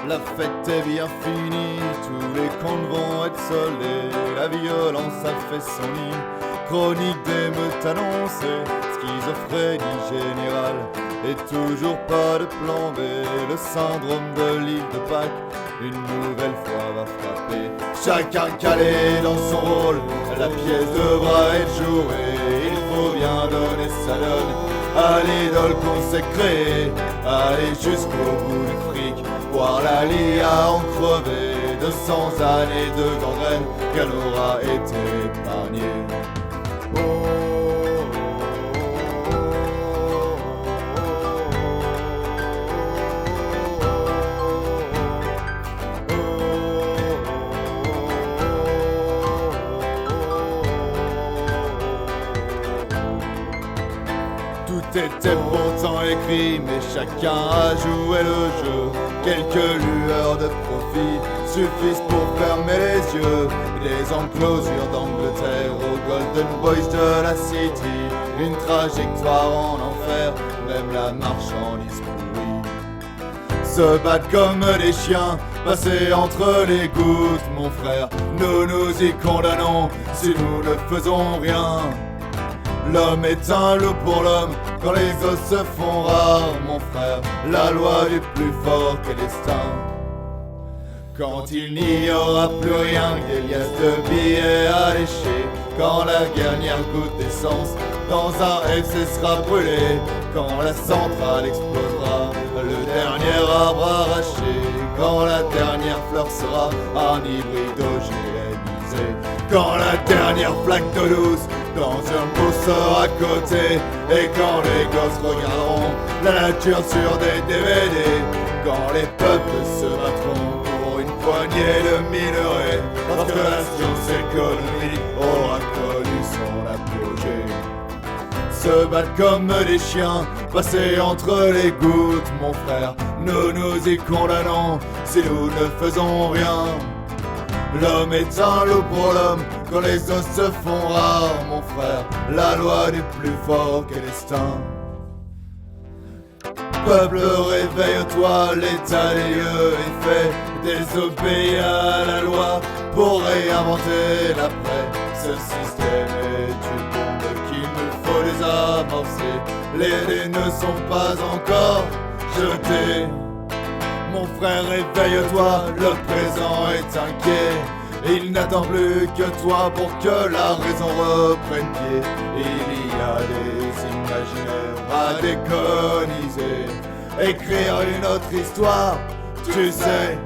La fête est bien finie, tous les comptes vont être soldés. La violence a fait son nid, chronique d'émeute annoncée, schizophrénie générale, et toujours pas de plan B. Le syndrome de l'île de Pâques, une nouvelle fois va frapper. Chacun calé dans son rôle, la pièce devra être jouée. Il faut bien donner sa donne à l'idole qu'on s'est créée. Aller jusqu'au bout du fric, voir la lia en crever. 200 années de gangrène, qu'elle aura été épargnée. Tout était pourtant écrit, mais chacun a joué le jeu. Quelques lueurs de profit suffisent pour fermer les yeux. Des enclosures d'Angleterre aux Golden Boys de la City. Une trajectoire en enfer, même la marchandise pourrie. Se battre comme des chiens, passer entre les gouttes, mon frère. Nous nous y condamnons si nous ne faisons rien. L'homme est un loup pour l'homme, quand les os se font rares, mon frère. La loi du plus fort qu'est destin. Quand il n'y aura plus rien, des liasses de billets à lécher. Quand la dernière goutte d'essence dans un FC sera brûlée. Quand la centrale explosera, le dernier arbre arraché. Quand la dernière fleur sera un hybridogénisé. Quand la dernière flaque d'eau douce dans un pot sera à côté. Et quand les gosses regarderont la nature sur des DVD. Quand les peuples se battront pour une poignée de minerais. Parce que la science économique aura connu son apogée. Se battre comme des chiens, passer entre les gouttes, mon frère. Nous nous y condamnons si nous ne faisons rien. L'homme est un loup pour l'homme, quand les os se font rares, mon frère. La loi du plus fort qu'est destin. Peuple, réveille-toi, l'état des lieux est fait. Désobéis à la loi pour réinventer l'après. Ce système est une bombe qu'il nous faut désamorcer. Les dés ne sont pas encore jetés. Mon frère, réveille-toi, le présent est inquiet. Il n'attend plus que toi pour que la raison reprenne pied. Il y a des imaginaires à décoloniser, écrire une autre histoire, tu sais.